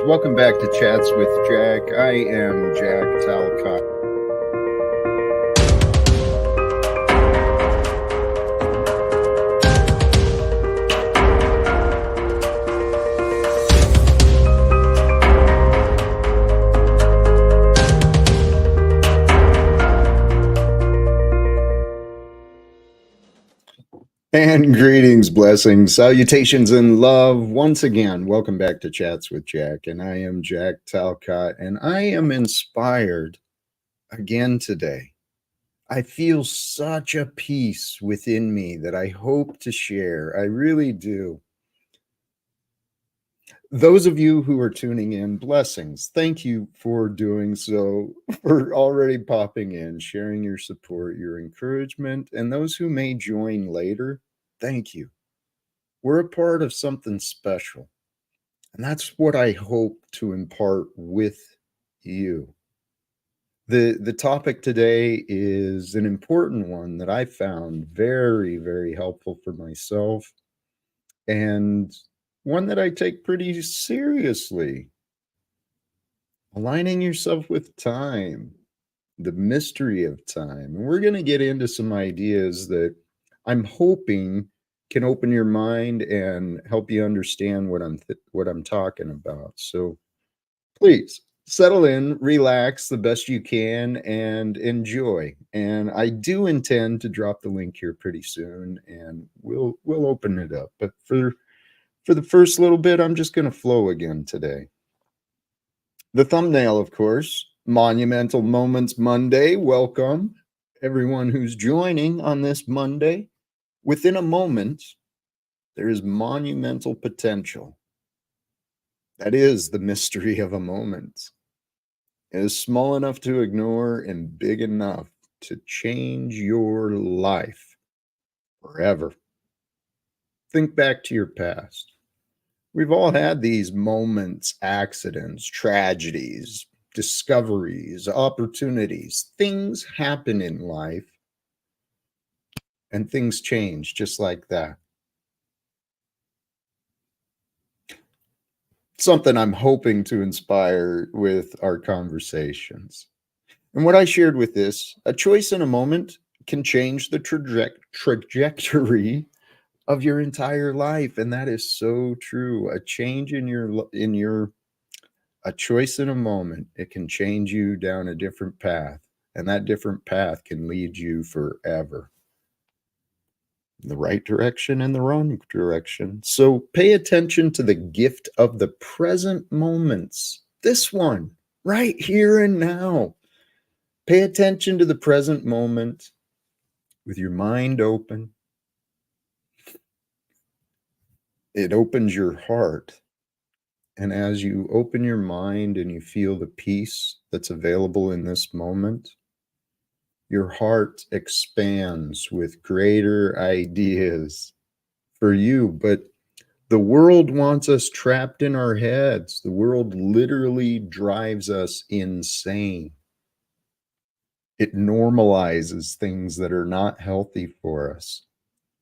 Welcome back to Chats with Jack. I am Jack Talcott. And greetings, blessings, salutations, and love. Once again, welcome back to Chats with Jack. And I am Jack Talcott, and I am inspired again today. I feel such a peace within me that I hope to share. I really do. Those of you who are tuning in, blessings. Thank you for doing so, for already popping in, sharing your support, your encouragement, and those who may join later. Thank you. We're a part of something special. And that's what I hope to impart with you. The topic today is an important one that I found very, very helpful for myself, and one that I take pretty seriously. Aligning yourself with time, the mystery of time. And we're going to get into some ideas that I'm hoping can open your mind and help you understand what I'm talking about. So please settle in, relax the best you can, and enjoy. And I do intend to drop the link here pretty soon, and we'll open it up. But for the first little bit, I'm just going to flow again today. The thumbnail, of course, Monumental Moments Monday. Welcome, everyone who's joining on this Monday. Within a moment, there is monumental potential. That is the mystery of a moment. It is small enough to ignore and big enough to change your life forever. Think back to your past. We've all had these moments, accidents, tragedies, discoveries, opportunities. Things happen in life, and things change just like that. Something I'm hoping to inspire with our conversations. And what I shared with this, a choice in a moment can change the trajectory of your entire life. And that is so true. A change a choice in a moment, it can change you down a different path. And that different path can lead you forever. The right direction and the wrong direction. So pay attention to the gift of the present moments. This one, right here and now. Pay attention to the present moment with your mind open. It opens your heart. And as you open your mind and you feel the peace that's available in this moment, your heart expands with greater ideas for you. But the world wants us trapped in our heads. The world literally drives us insane. It normalizes things that are not healthy for us.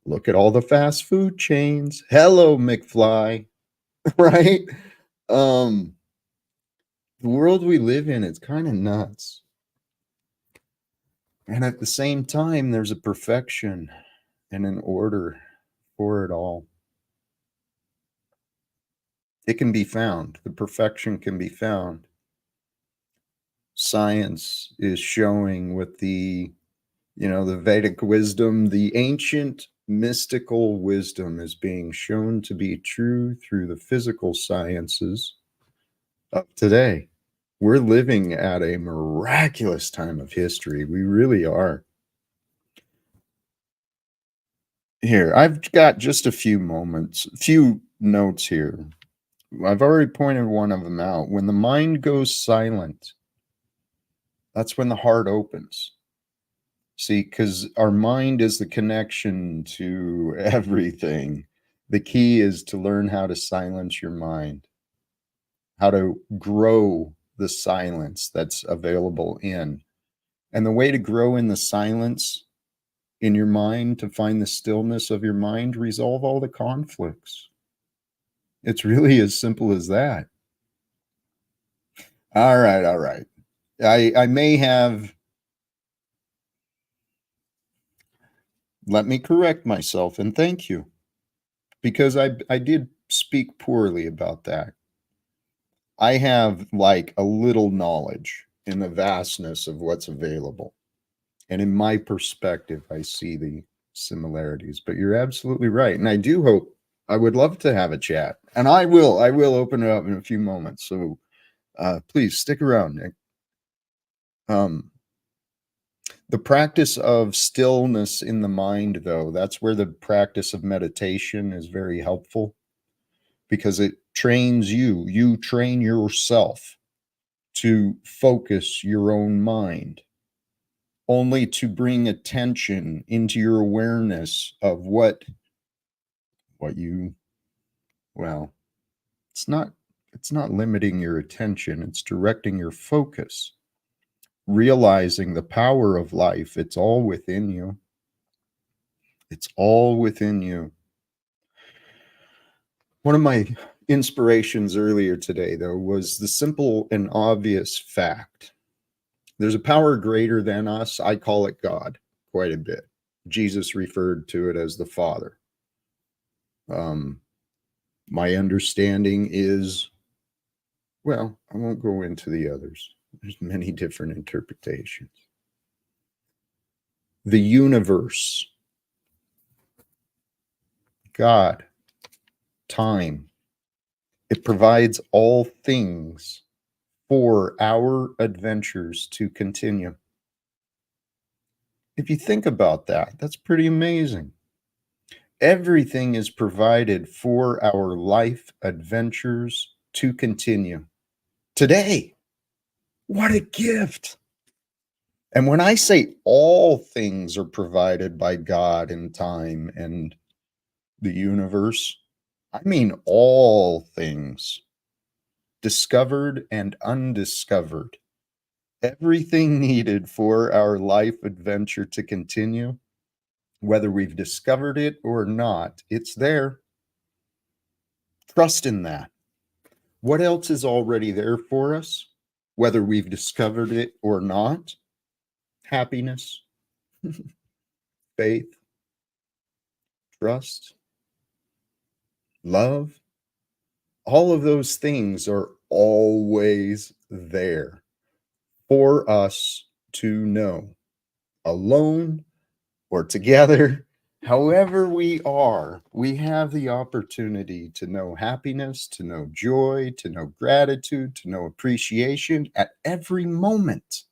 Look at all the fast food chains. Hello, McFly, right? The world we live in, it's kind of nuts. And at the same time, there's a perfection and an order for it all. It can be found. The perfection can be found. Science is showing with the Vedic wisdom, the ancient mystical wisdom is being shown to be true through the physical sciences of today. We're living at a miraculous time of history. We really are. Here, I've got just a few notes here. I've already pointed one of them out. When the mind goes silent, that's when the heart opens. See, because our mind is the connection to everything. The key is to learn how to silence your mind, how to grow the silence that's available in. And the way to grow in the silence in your mind, to find the stillness of your mind, resolve all the conflicts. It's really as simple as that. All right, all right. I may have, let me correct myself and thank you, because I did speak poorly about that. I have like a little knowledge in the vastness of what's available. And in my perspective, I see the similarities, but you're absolutely right. And I do hope, I would love to have a chat, and I will open it up in a few moments. So please stick around, Nick. Um, the practice of stillness in the mind, though, that's where the practice of meditation is very helpful, because it trains you train yourself to focus your own mind, only to bring attention into your awareness of what you, well, it's not it's not limiting your attention, it's directing your focus, realizing the power of life. It's all within you. It's all within you. One of my inspirations earlier today, though, was the simple and obvious fact: there's a power greater than us. I call it God quite a bit. Jesus referred to it as the Father. Um, my understanding is, well, I won't go into the others. There's many different interpretations. The universe, God, time, it provides all things for our adventures to continue. If you think about that, that's pretty amazing. Everything is provided for our life adventures to continue. Today, what a gift. And when I say all things are provided by God and time and the universe, I mean all things, discovered and undiscovered. Everything needed for our life adventure to continue, whether we've discovered it or not, it's there. Trust in that. What else is already there for us, whether we've discovered it or not? Happiness, faith, trust, love. All of those things are always there for us to know, alone or together. However we are, we have the opportunity to know happiness, to know joy, to know gratitude, to know appreciation at every moment.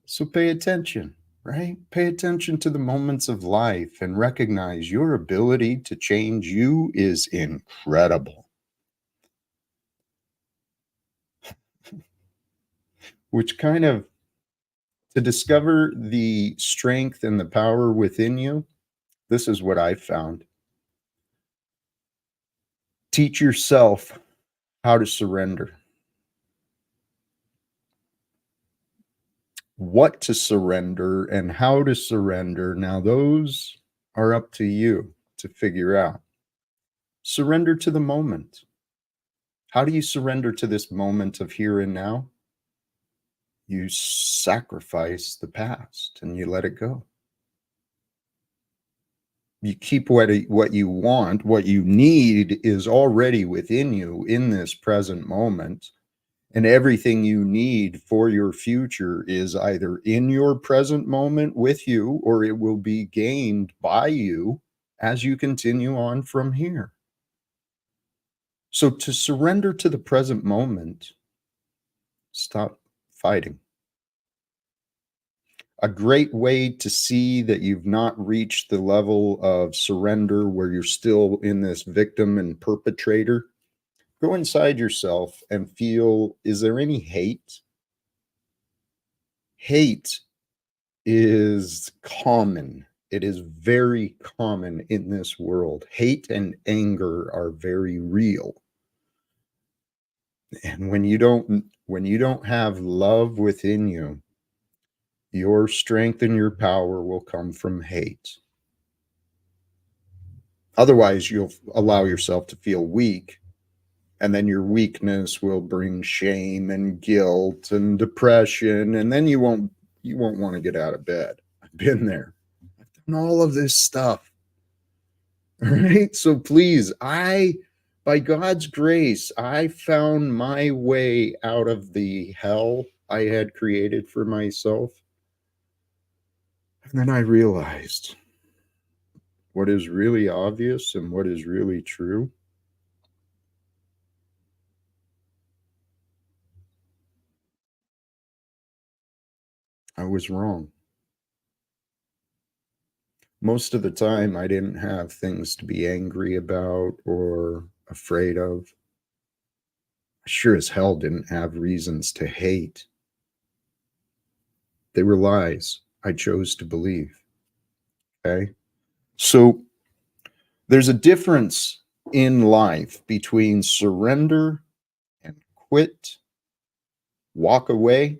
So pay attention, right? Pay attention to the moments of life and recognize your ability to change you is incredible. Which kind of, to discover the strength and the power within you, this is what I found. Teach yourself how to surrender. What to surrender and how to surrender, now those are up to you to figure out. Surrender to the moment. How do you surrender to this moment of here and now? You sacrifice the past and you let it go. You keep what you want, what you need is already within you in this present moment. And everything you need for your future is either in your present moment with you, or it will be gained by you as you continue on from here. So to surrender to the present moment, stop fighting. A great way to see that you've not reached the level of surrender where you're still in this victim and perpetrator, go inside yourself and feel, is there any hate? Hate is common. It is very common in this world. Hate and anger are very real. And when you don't have love within you, your strength and your power will come from hate. Otherwise, you'll allow yourself to feel weak And then your weakness will bring shame and guilt and depression, and then you won't want to get out of bed. I've been there. I've done all of this stuff. All right. So please, by God's grace, I found my way out of the hell I had created for myself. And then I realized what is really obvious and what is really true. I was wrong. Most of the time, I didn't have things to be angry about or afraid of. I sure as hell didn't have reasons to hate. They were lies I chose to believe. Okay. So there's a difference in life between surrender and quit, walk away.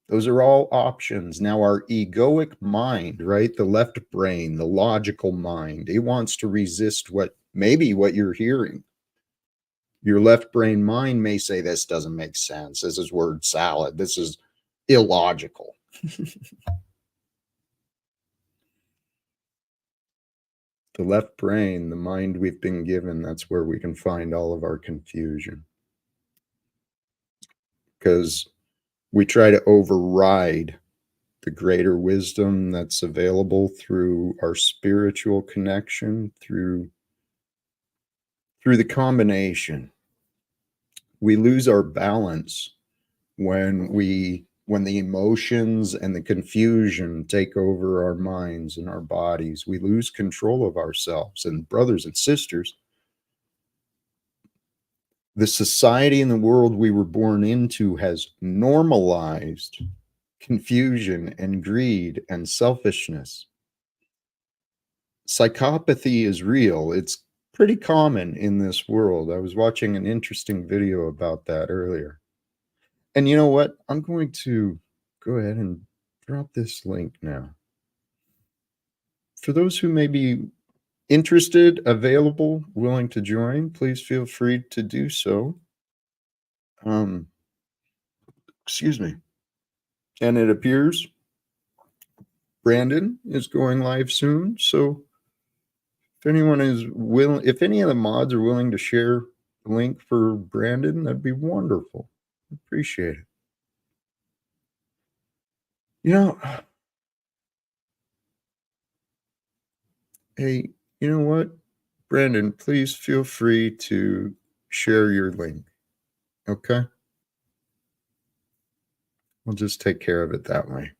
Those are all options. Now, our egoic mind, right? The left brain, the logical mind, it wants to resist what you're hearing. Your left brain mind may say, this doesn't make sense. This is word salad. This is illogical. The left brain, the mind we've been given, that's where we can find all of our confusion. Because we try to override the greater wisdom that's available through our spiritual connection, through the combination. We lose our balance when the emotions and the confusion take over our minds and our bodies. We lose control of ourselves. And brothers and sisters, the society and the world we were born into has normalized confusion and greed and selfishness. Psychopathy is real. It's pretty common in this world. I was watching an interesting video about that earlier. And you know what? I'm going to go ahead and drop this link now. For those who may be interested, available, willing to join, please feel free to do so. Excuse me. And it appears Brandon is going live soon. So if anyone is willing, if any of the mods are willing to share the link for Brandon, that'd be wonderful. Appreciate it. You know, hey, you know what? Brandon, please feel free to share your link. Okay? We'll just take care of it that way.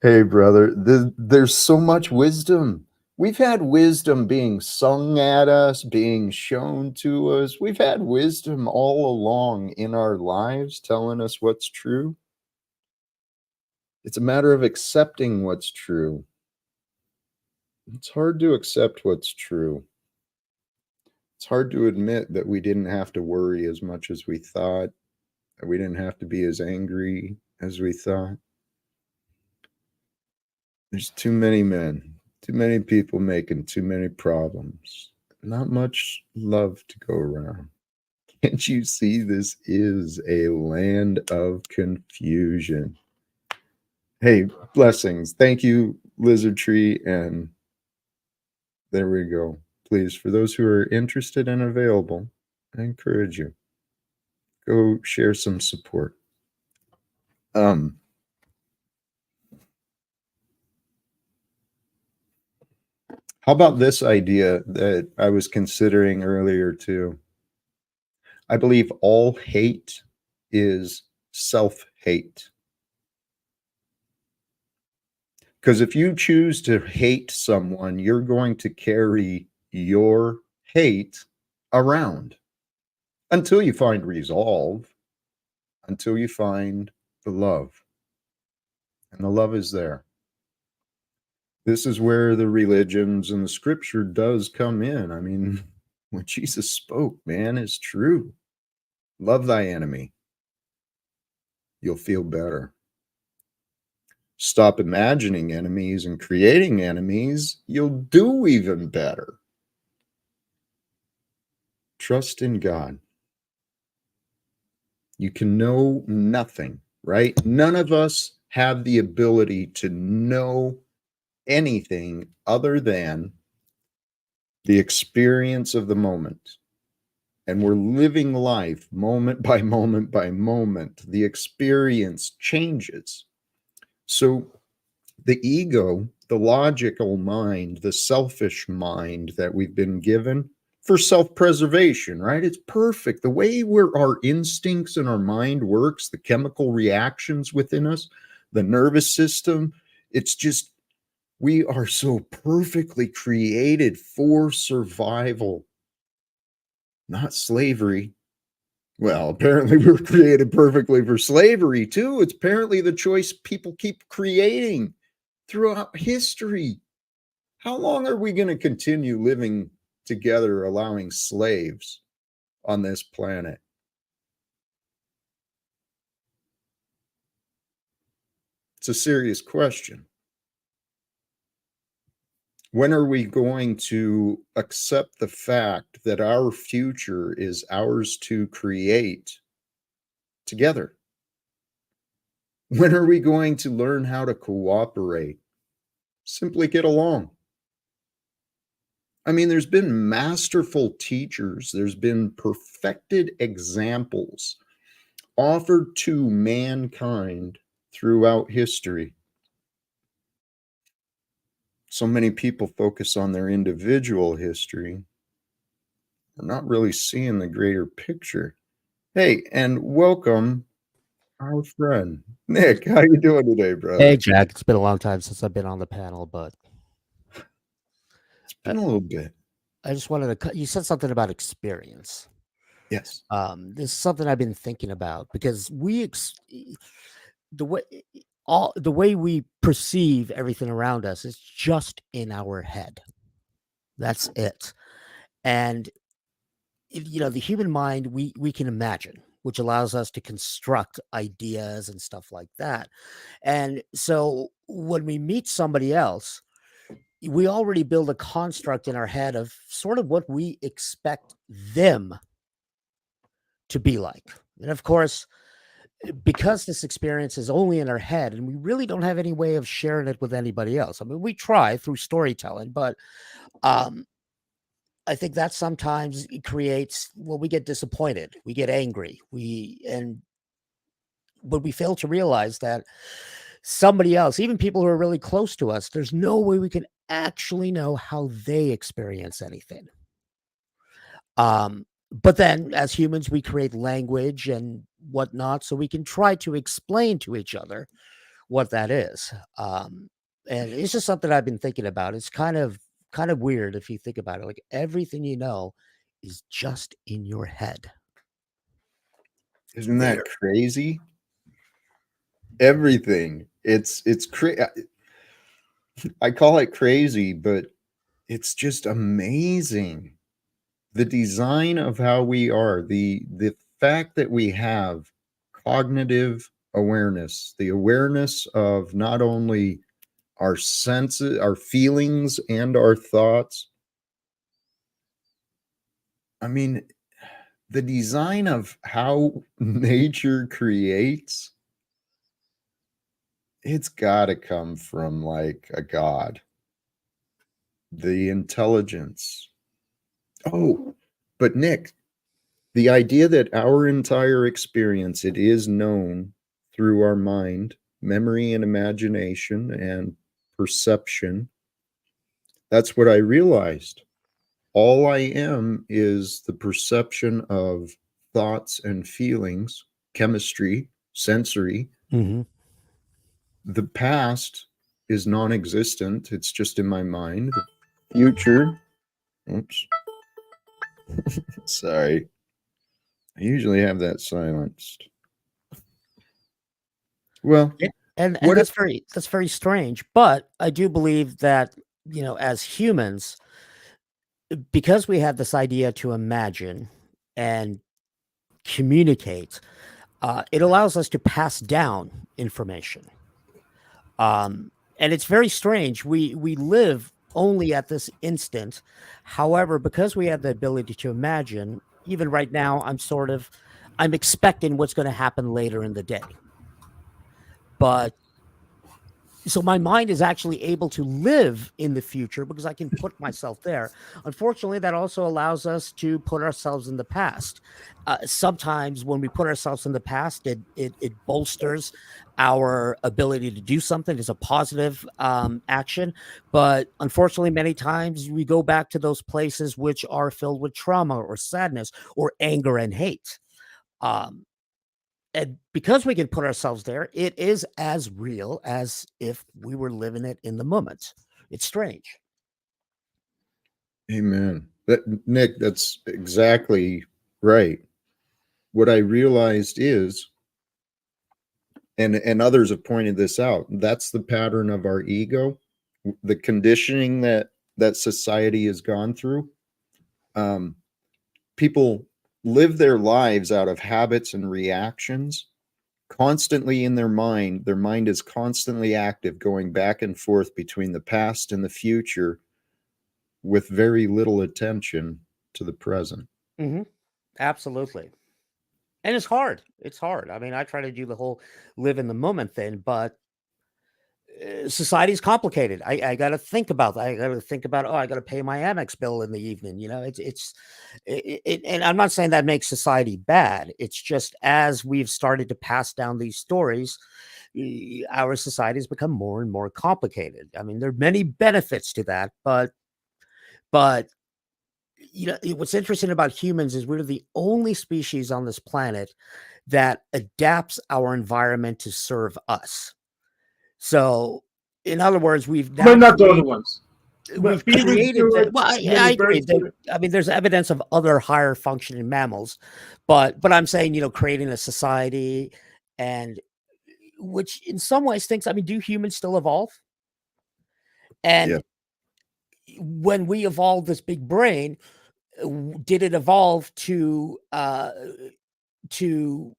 Hey, brother, there's so much wisdom. We've had wisdom being sung at us, being shown to us. We've had wisdom all along in our lives telling us what's true. It's a matter of accepting what's true. It's hard to accept what's true. It's hard to admit that we didn't have to worry as much as we thought, that we didn't have to be as angry as we thought. There's too many men, too many people making too many problems. Not much love to go around. Can't you see this is a land of confusion? Hey, blessings. Thank you, Lizard Tree. And there we go. Please, for those who are interested and available, I encourage you. Go share some support. How about this idea that I was considering earlier too? I believe all hate is self-hate. Because if you choose to hate someone, you're going to carry your hate around until you find resolve, until you find the love. And the love is there. This is where the religions and the scripture does come in. I mean, what Jesus spoke, man, is true. Love thy enemy. You'll feel better. stop imagining enemies and creating enemies, you'll do even better. Trust in God. You can know nothing, right? None of us have the ability to know anything other than the experience of the moment. And we're living life moment by moment by moment. The experience changes. So the ego, the logical mind, the selfish mind that we've been given for self-preservation, right? It's perfect. The way our instincts and our mind works, the chemical reactions within us, the nervous system, it's just, we are so perfectly created for survival, not slavery. Well, apparently we were created perfectly for slavery too. It's apparently the choice people keep creating throughout history. How long are we going to continue living together, allowing slaves on this planet? It's a serious question. When are we going to accept the fact that our future is ours to create together? When are we going to learn how to cooperate? Simply get along. I mean, there's been masterful teachers, there's been perfected examples offered to mankind throughout history. So many people focus on their individual history. They're not really seeing the greater picture. Hey, and welcome our friend Nick. How you doing today, Hey, brother? Jack. It's been a long time since I've been on the panel, but It's uh, been a little bit. I just wanted to. You said something about experience. Yes. This is something I've been thinking about because the way all the way we perceive everything around us is just in our head. That's it. And the human mind, we can imagine, which allows us to construct ideas and stuff like that. And so when we meet somebody else, we already build a construct in our head of sort of what we expect them to be like. And of course, because this experience is only in our head and we really don't have any way of sharing it with anybody else. I mean, we try through storytelling, but um, I think that sometimes it creates, well, we get disappointed, we get angry, but we fail to realize that somebody else, even people who are really close to us, there's no way we can actually know how they experience anything. But then as humans, we create language and whatnot, so we can try to explain to each other what that is. And it's just something I've been thinking about. It's kind of weird if you think about it. Like everything you know is just in your head. It's Isn't that weird. crazy? Everything. It's crazy. I call it crazy, but it's just amazing. The design of how we are, the fact that we have cognitive awareness, the awareness of not only our senses, our feelings, and our thoughts. I mean, the design of how nature creates, it's got to come from like a god, the intelligence. Oh, but Nick, the idea that our entire experience, it is known through our mind, memory and imagination and perception. That's what I realized. All I am is the perception of thoughts and feelings, chemistry, sensory. Hmm. The past is non-existent. It's just in my mind. The future, oops, sorry. I usually have that silenced. Well, Yeah. And what if that's very strange. But I do believe that as humans, because we have this idea to imagine and communicate, it allows us to pass down information. And it's very strange. We live only at this instant. However, because we have the ability to imagine, even right now, I'm expecting what's going to happen later in the day. But so my mind is actually able to live in the future because I can put myself there. Unfortunately, that also allows us to put ourselves in the past. Sometimes when we put ourselves in the past, it bolsters our ability to do something as a positive action. But unfortunately, many times we go back to those places which are filled with trauma or sadness or anger and hate. Um, and because we can put ourselves there, it is as real as if we were living it in the moment. It's strange. Amen. That Nick, that's exactly right. What I realized is, and others have pointed this out, that's the pattern of our ego, the conditioning that society has gone through. Um, People live their lives out of habits and reactions constantly in their mind. Their mind is constantly active, going back and forth between the past and the future with very little attention to the present. Hmm. Absolutely. And it's hard. It's hard. I mean, I try to do the whole live in the moment thing, but society is complicated. I got to think about that. I got to think about, oh, I got to pay my Amex bill in the evening. And I'm not saying that makes society bad. It's just as we've started to pass down these stories, our society has become more and more complicated. I mean, there are many benefits to that, but what's interesting about humans is we're the only species on this planet that adapts our environment to serve us. So, in other words, We're not the only ones. we've But feeding created to that. it, Well, I many agree. birds do it. I mean, there's evidence of other higher functioning mammals, but I'm saying creating a society, and which in some ways thinks. I mean, do humans still evolve? Yeah. And when we evolved this big brain, did it evolve to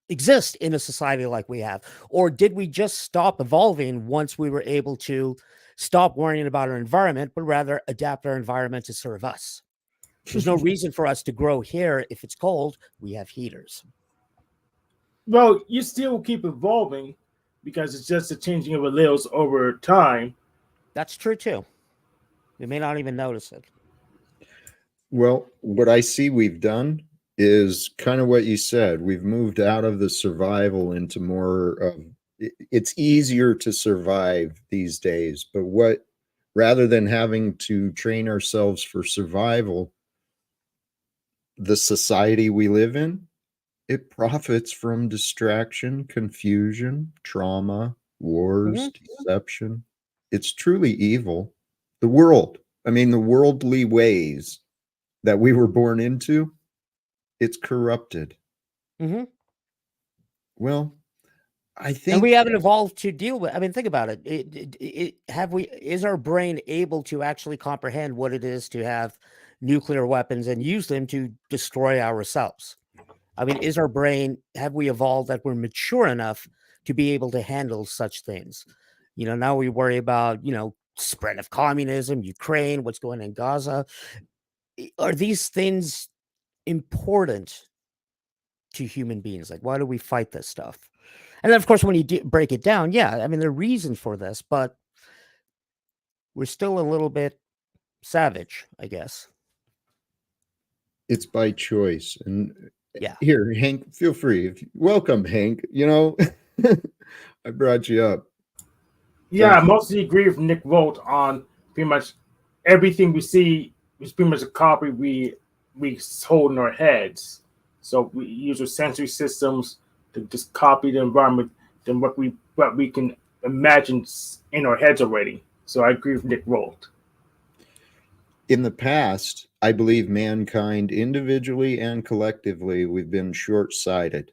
exist in a society like we have? Or did we just stop evolving once we were able to stop worrying about our environment, but rather adapt our environment to serve us? There's no reason for us to grow here if it's cold. We have heaters. Well, you still keep evolving because it's just a changing of alleles over time. That's true too. We may not even notice it. Well, what I see we've done is kind of what you said. We've moved out of the survival into more of it's easier to survive these days. But what rather than having to train ourselves for survival, the society we live in, it profits from distraction, confusion, trauma, wars, Mhm. deception. It's truly evil. The world, I mean, the worldly ways that we were born into, it's corrupted. Mhm. Well, I And we think haven't evolved to deal with. I mean, think about it. Have we? Is our brain able to actually comprehend what it is to have nuclear weapons and use them to destroy ourselves? I mean, is our brain? Have we evolved that we're mature enough to be able to handle such things? Now we worry about spread of communism, Ukraine, what's going on in Gaza. Are these things important to human beings? Like, why do we fight this stuff? And then, of course, when you break it down, yeah, I mean, there are reasons for this, but we're still a little bit savage, I guess. it's by choice. And Yeah. here, Hank, feel free. Welcome, Hank. I brought you up. Yeah, I Thank you. mostly agree with Nick Volt on pretty much everything we see is pretty much a copy we hold in our heads. So we use our sensory systems to just copy the environment than what we can imagine in our heads already. So I agree with Nick Volt. In the past, I believe mankind, individually and collectively, we've been short sighted.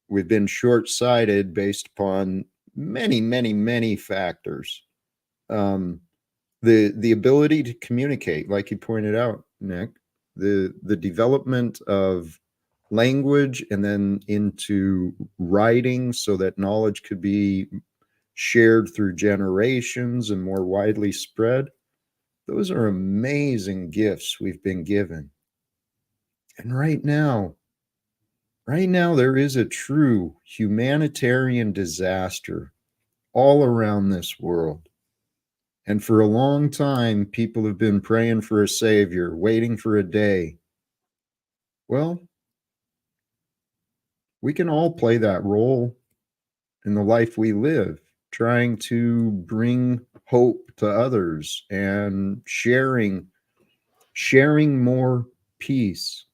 We've been short sighted based upon many, many, many factors. Um, the ability to communicate, like you pointed out, Nick, the development of language and then into writing so that knowledge could be shared through generations and more widely spread. Those are amazing gifts we've been given. And right now, there is a true humanitarian disaster all around this world. And for a long time, people have been praying for a savior, waiting for a day. Well, we can all play that role in the life we live, trying to bring hope to others and sharing more peace.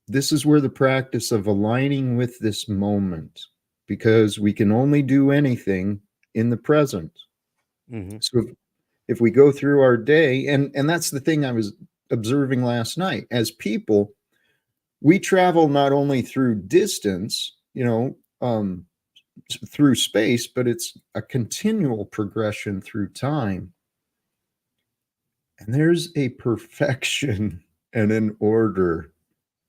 This is where the practice of aligning with this moment, because we can only do anything in the present. Mm-hmm. So if we go through our day, and that's the thing I was observing last night, as people, we travel not only through distance, through space, but it's a continual progression through time. And there's a perfection and an order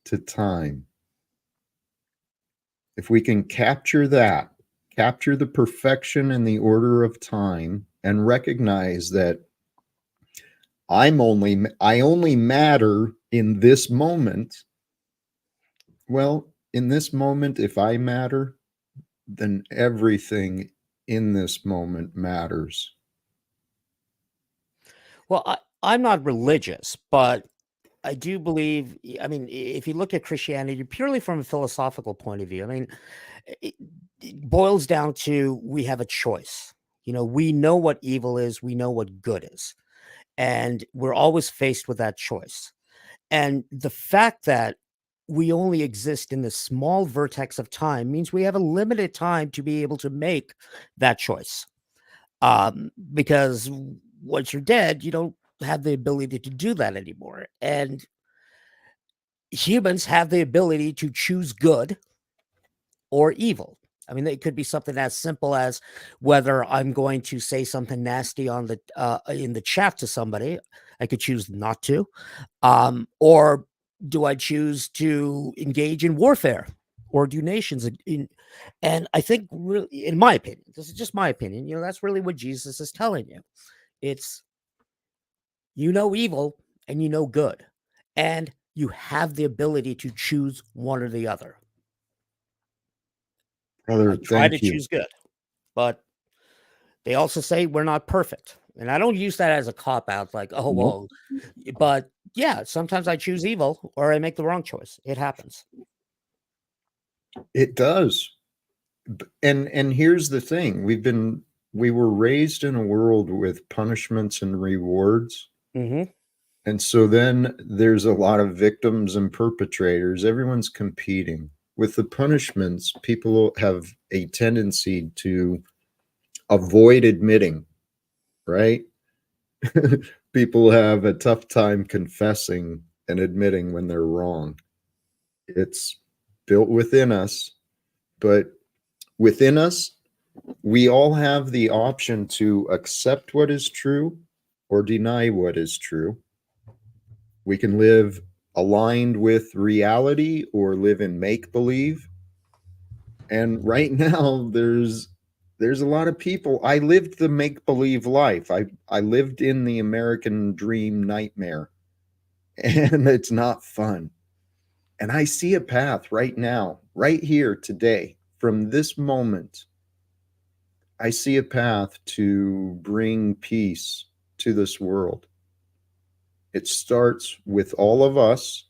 to time. If we can capture that, capture the perfection and the order of time, and recognize that I only matter in this moment. Well, in this moment, if I matter, then everything in this moment matters. Well, I'm not religious, but I do believe, I mean, if you look at Christianity purely from a philosophical point of view, I mean, it, it boils down to we have a choice. We know what evil is, we know what good is, and we're always faced with that choice. And the fact that we only exist in this small vertex of time means we have a limited time to be able to make that choice. Because once you're dead, you don't have the ability to do that anymore. And humans have the ability to choose good or evil. I mean, it could be something as simple as whether I'm going to say something nasty on the in the chat to somebody. I could choose not to, or do I choose to engage in warfare or do nations in? And I think, really, in my opinion, this is just my opinion. That's really what Jesus is telling you. It's evil and good, and you have the ability to choose one or the other. Brother, I try to thank you. choose good, but they also say we're not perfect. And I don't use that as a cop out, like, oh, well, but yeah, sometimes I choose evil or I make the wrong choice. It happens. It does. And here's the thing. We were raised in a world with punishments and rewards. Mm-hmm. And so then there's a lot of victims and perpetrators. Everyone's competing. With the punishments, people have a tendency to avoid admitting, right? People have a tough time confessing and admitting when they're wrong. It's built within us, but within us, we all have the option to accept what is true or deny what is true. We can live aligned with reality or live in make believe. And right now, there's a lot of people. I lived the make believe life. I lived in the American dream nightmare, and it's not fun. And I see a path right now, right here today, from this moment. I see a path to bring peace to this world. It starts with all of us,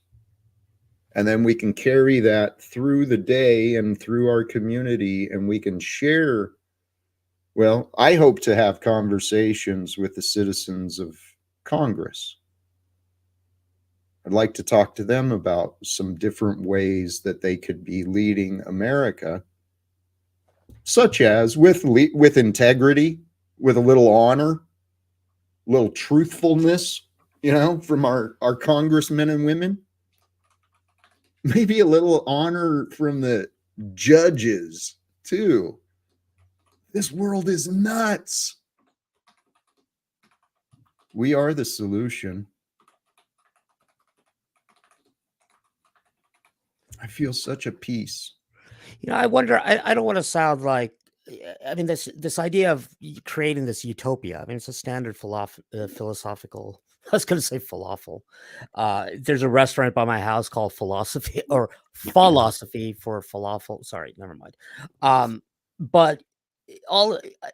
and then we can carry that through the day and through our community, and we can share. Well, I hope to have conversations with the citizens of Congress. I'd like to talk to them about some different ways that they could be leading America, such as with integrity, with a little honor, a little truthfulness, from our congressmen and women. Maybe a little honor from the judges too. This world is nuts. We are the solution. I feel such a peace. I wonder, I don't want to sound like I mean, this idea of creating this utopia. I mean, it's a standard philosophical. I was going to say falafel. There's a restaurant by my house called Philosophy or Philosophy for falafel. Sorry, never mind. But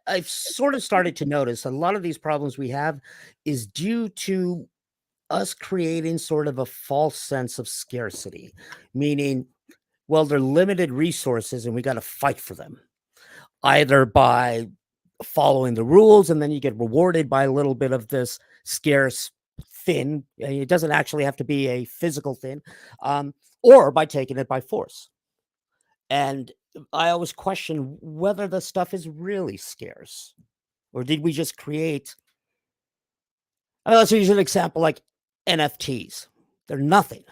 I've sort of started to notice a lot of these problems we have is due to us creating sort of a false sense of scarcity, meaning, well, they're limited resources and we got to fight for them, either by following the rules and then you get rewarded by a little bit of this scarce thing. It doesn't actually have to be a physical thing, or by taking it by force. And I always question whether the stuff is really scarce, or did we just create? Let's use an example like NFTs. They're nothing,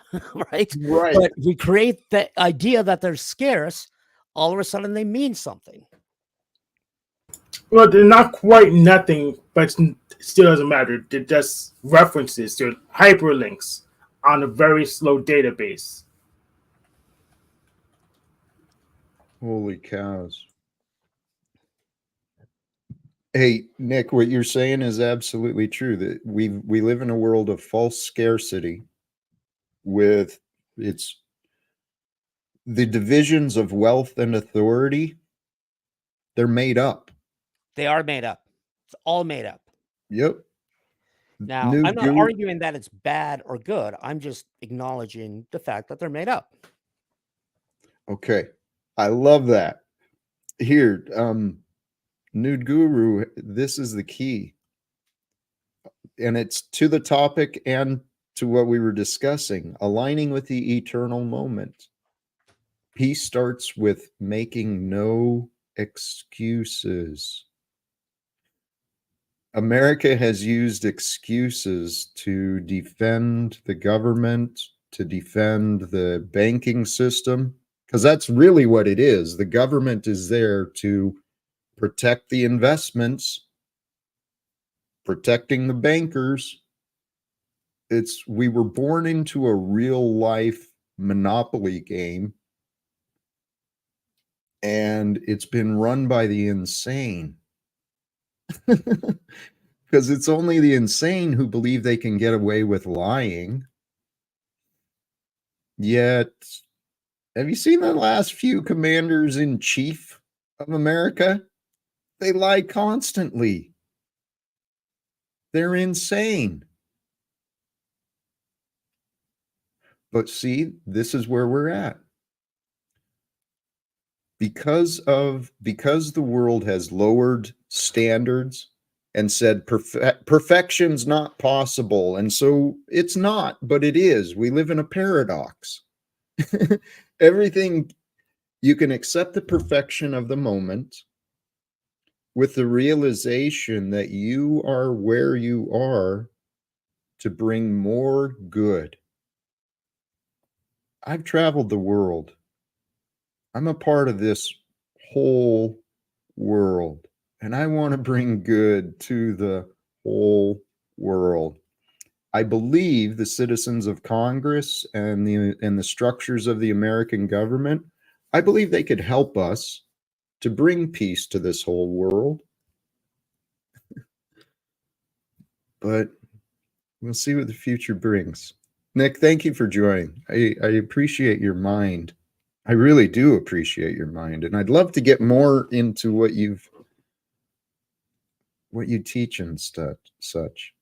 right? Right. But we create the idea that they're scarce. All of a sudden, they mean something. Well, they're not quite nothing, but it still doesn't matter. They're just references. They're hyperlinks on a very slow database. Holy cows. Hey, Nick, what you're saying is absolutely true. That we live in a world of false scarcity with its the divisions of wealth and authority. They're made up. They are made up. It's all made up. Yep. Now, I'm not arguing that it's bad or good. I'm just acknowledging the fact that they're made up. Okay. I love that. Here, Nude Guru, this is the key. And it's to the topic and to what we were discussing, aligning with the eternal moment. Peace starts with making no excuses. America has used excuses to defend the government, to defend the banking system, because that's really what it is. The government is there to protect the investments, protecting the bankers. We were born into a real life monopoly game, and it's been run by the insane. Because it's only the insane who believe they can get away with lying. Yet, have you seen the last few commanders in chief of America? They lie constantly. They're insane. But see, this is where we're at. Because the world has lowered standards and said perfection's not possible, and so it's not, but it is. We live in a paradox. Everything, you can accept the perfection of the moment with the realization that you are where you are to bring more good. I've traveled the world. I'm a part of this whole world, and I want to bring good to the whole world. I believe the citizens of Congress and the structures of the American government, I believe they could help us to bring peace to this whole world. But we'll see what the future brings. Nick, thank you for joining. I appreciate your mind. I really do appreciate your mind, and I'd love to get more into what you teach and such.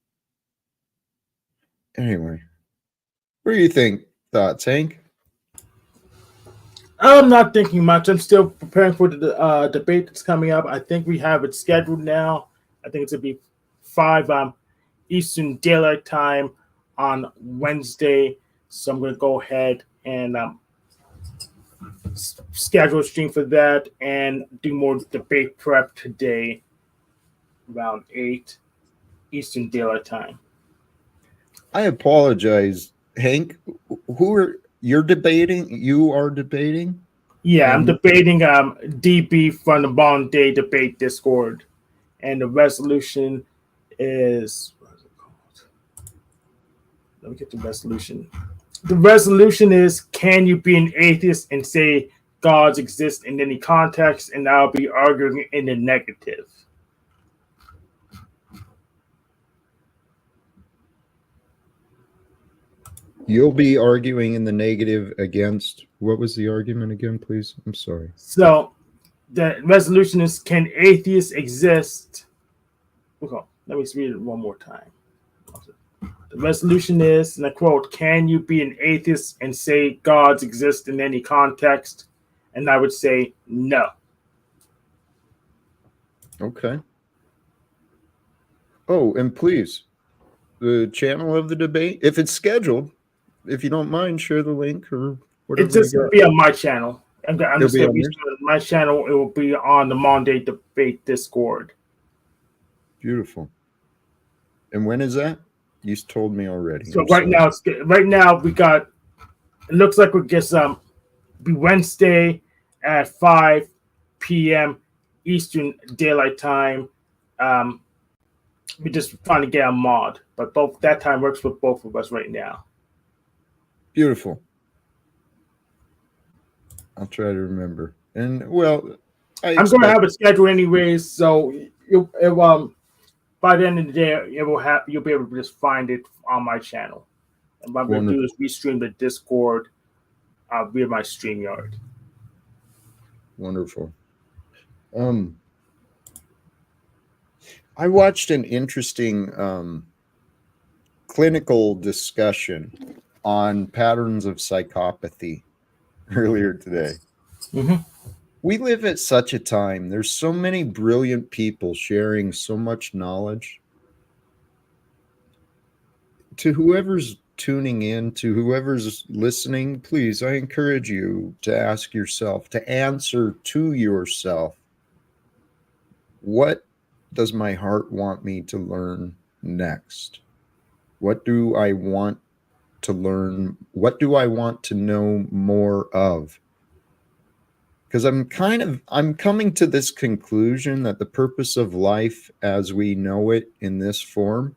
Anyway, what do you think? Thoughts, Hank? I'm not thinking much. I'm still preparing for the debate that's coming up. I think we have it scheduled now. I think it's going to be 5 Eastern Daylight Time on Wednesday. So I'm going to go ahead and schedule a stream for that and do more debate prep today around 8 Eastern Daylight Time. I apologize, Hank. You're debating? You are debating? Yeah, I'm debating DB from the Bond Day Debate Discord. And the resolution is, what is it called? Let me get the resolution. The resolution is, can you be an atheist and say gods exist in any context, and I'll be arguing in the negative. You'll be arguing in the negative against, what was the argument again, please? I'm sorry. So the resolution is, can atheists exist? Okay, let me read it one more time. The resolution is, and I quote, can you be an atheist and say gods exist in any context? And I would say no. Okay. Oh, and please, the channel of the debate, if it's scheduled, if you don't mind, share the link or whatever. It's just going to be on my channel. I'm just going to be on my channel. It will be on the Monday Debate Discord. Beautiful. And when is that? You told me already. So right now we got. It looks like we get be Wednesday at 5 p.m. Eastern Daylight Time. We just trying to get a mod, but both that time works for both of us right now. Beautiful. I'll try to remember. And well, I'm going to have a schedule anyways, so by the end of the day, you'll be able to just find it on my channel. And what I'm going to do is restream the Discord via my StreamYard. Wonderful. I watched an interesting clinical discussion on patterns of psychopathy earlier today. Mm-hmm. We live at such a time. There's so many brilliant people sharing so much knowledge. To whoever's tuning in, to whoever's listening, please, I encourage you to ask yourself, to answer to yourself, what does my heart want me to learn next? What do I want to learn? What do I want to know more of? Because I'm coming to this conclusion that the purpose of life as we know it in this form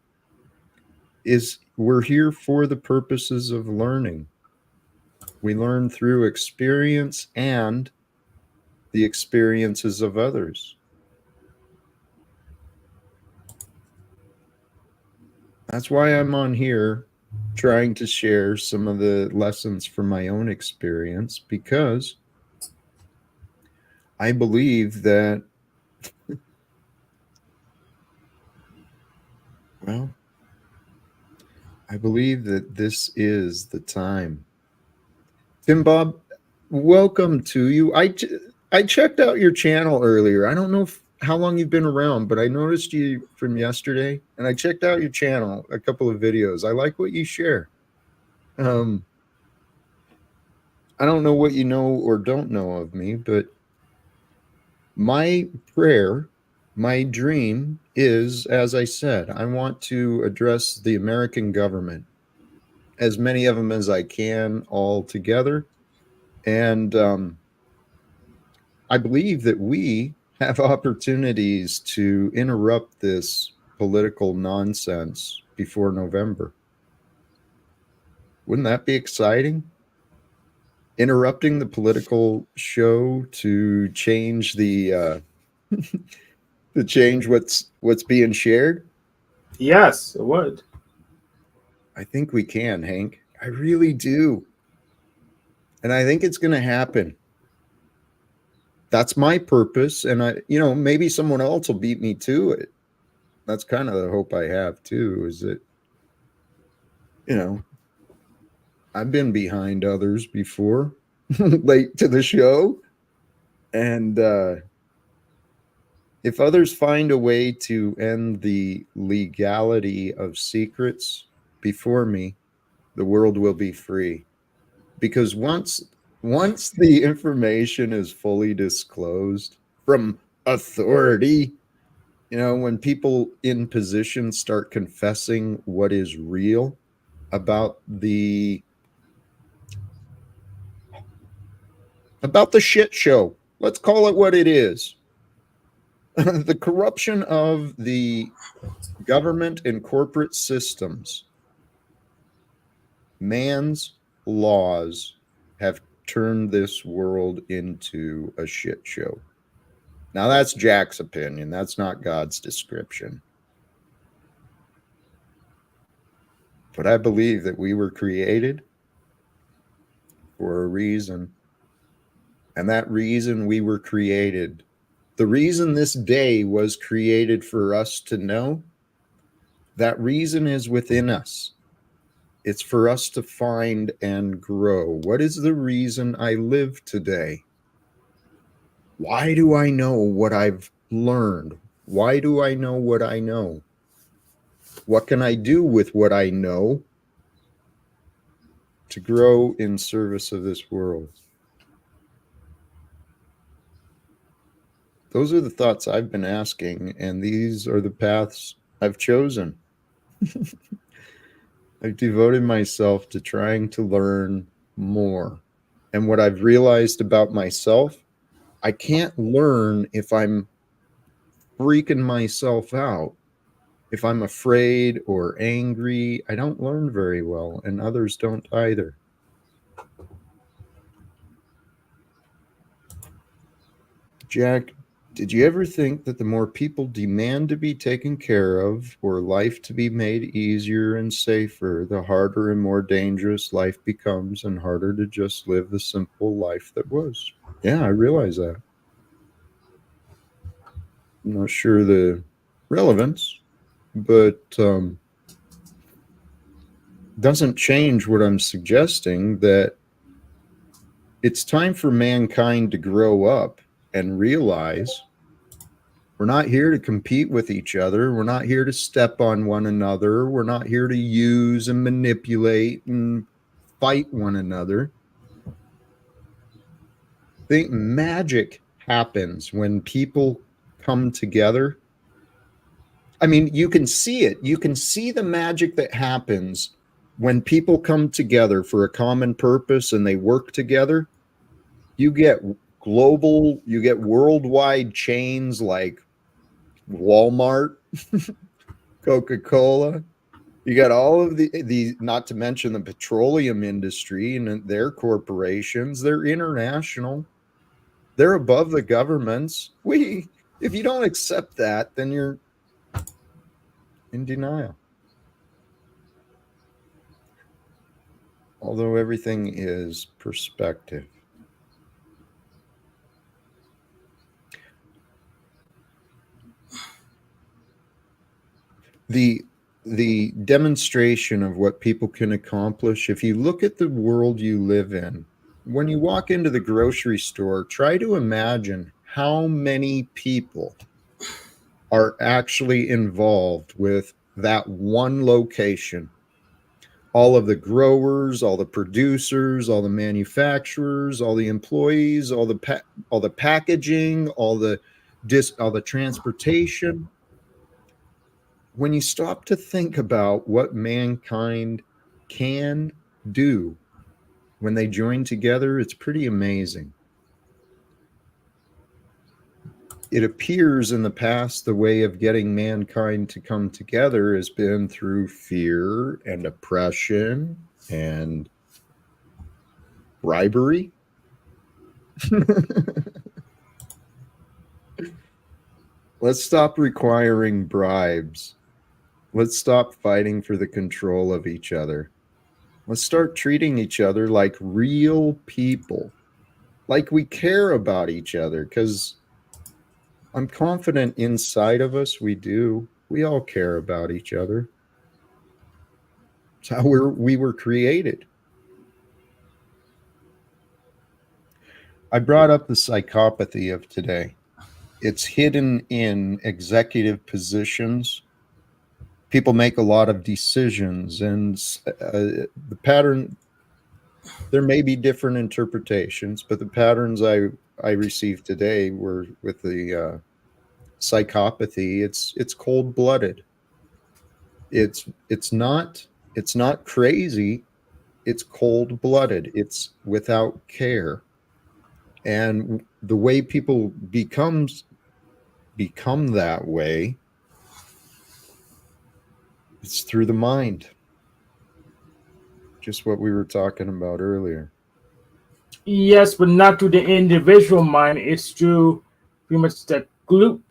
is we're here for the purposes of learning. We learn through experience and the experiences of others. That's why I'm on here trying to share some of the lessons from my own experience, because I believe that, well, I believe that this is the time. Tim Bob, welcome to you. I checked out your channel earlier. I don't know how long you've been around, but I noticed you from yesterday, and I checked out your channel, a couple of videos. I like what you share. I don't know what you know or don't know of me, but my prayer, my dream is, as I said, I want to address the American government, as many of them as I can, all together. And I believe that we have opportunities to interrupt this political nonsense before November. Wouldn't that be exciting? Interrupting the political show to change the to change what's being shared? Yes, it would. I think we can, Hank. I really do. And I think it's going to happen. That's my purpose. And maybe someone else will beat me to it. That's kind of the hope I have too, is that, I've been behind others before, late to the show. And if others find a way to end the legality of secrets before me, the world will be free. Because once the information is fully disclosed from authority, when people in position start confessing what is real about the shit show, let's call it what it is. The corruption of the government and corporate systems, man's laws have turned this world into a shit show. Now, that's Jack's opinion. That's not God's description. But I believe that we were created for a reason. And that reason we were created, the reason this day was created for us to know, that reason is within us. It's for us to find and grow. What is the reason I live today? Why do I know what I've learned? Why do I know what I know? What can I do with what I know to grow in service of this world? Those are the thoughts I've been asking, and these are the paths I've chosen. I've devoted myself to trying to learn more. And what I've realized about myself, I can't learn if I'm freaking myself out. If I'm afraid or angry, I don't learn very well, and others don't either. Jack, did you ever think that the more people demand to be taken care of or life to be made easier and safer, the harder and more dangerous life becomes and harder to just live the simple life that was? Yeah, I realize that. I'm not sure the relevance, but doesn't change what I'm suggesting, that it's time for mankind to grow up and realize we're not here to compete with each other. We're not here to step on one another. We're not here to use and manipulate and fight one another. I think magic happens when people come together. I mean, you can see it. You can see the magic that happens when people come together for a common purpose and they work together. You get global, you get worldwide chains like Walmart, Coca-Cola. You got all of the, not to mention the petroleum industry and their corporations. They're international. They're above the governments. If you don't accept that, then you're in denial. Although everything is perspective. The demonstration of what people can accomplish, if you look at the world you live in, when you walk into the grocery store, try to imagine how many people are actually involved with that one location. All of the growers, all the producers, all the manufacturers, all the employees, all the packaging, all the transportation. When you stop to think about what mankind can do when they join together, it's pretty amazing. It appears in the past the way of getting mankind to come together has been through fear and oppression and bribery. Let's stop requiring bribes. Let's stop fighting for the control of each other. Let's start treating each other like real people, like we care about each other, because I'm confident inside of us we do. We all care about each other. It's how we were created. I brought up the psychopathy of today. It's hidden in executive positions. People make a lot of decisions, and the pattern, there may be different interpretations, but the patterns I received today were with the psychopathy. It's cold-blooded. It's not crazy. It's cold-blooded. It's without care. And the way people become that way, it's through the mind. Just what we were talking about earlier. Yes, but not through the individual mind. It's through pretty much the group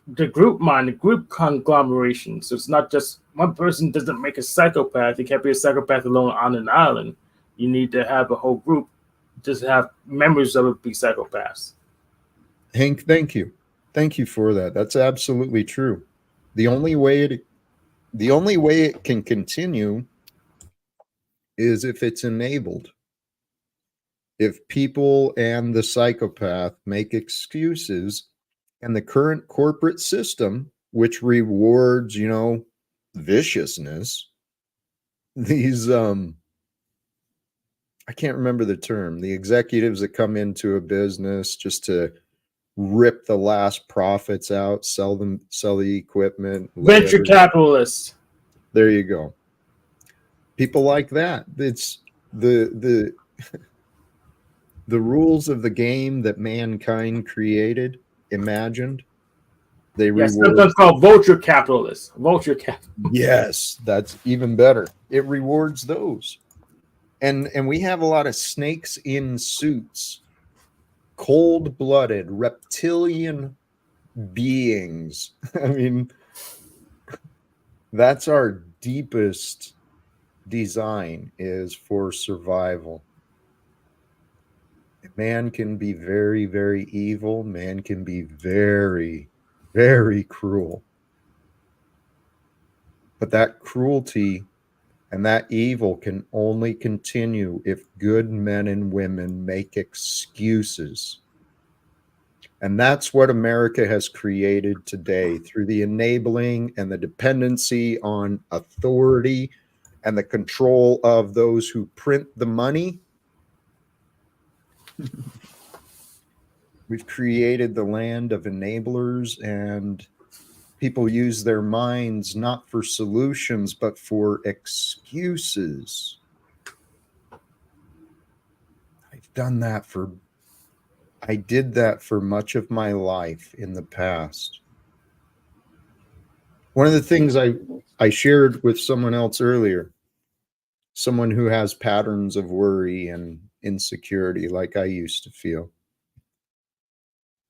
mind, the group conglomeration. So it's not just one person doesn't make a psychopath. You can't be a psychopath alone on an island. You need to have a whole group, just have members of it be psychopaths. Hank, thank you. Thank you for that. That's absolutely true. The only way it can continue is if it's enabled. If people and the psychopath make excuses, and the current corporate system, which rewards, viciousness, these I can't remember the term, the executives that come into a business just to rip the last profits out, sell the equipment, Venture capitalists. There you go. People like that. It's the the rules of the game that mankind created, imagined. They Yes, reward. sometimes called vulture capitalists. Vulture capitalists. Yes, that's even better. It rewards those. And we have a lot of snakes in suits, cold-blooded reptilian beings. I mean, that's our deepest design, is for survival. Man can be very, very evil. Man can be very, very cruel. But that cruelty and that evil can only continue if good men and women make excuses. And that's what America has created today through the enabling and the dependency on authority and the control of those who print the money. We've created the land of enablers, and people use their minds not for solutions, but for excuses. I did that for much of my life in the past. One of the things I shared with someone else earlier, someone who has patterns of worry and insecurity like I used to feel.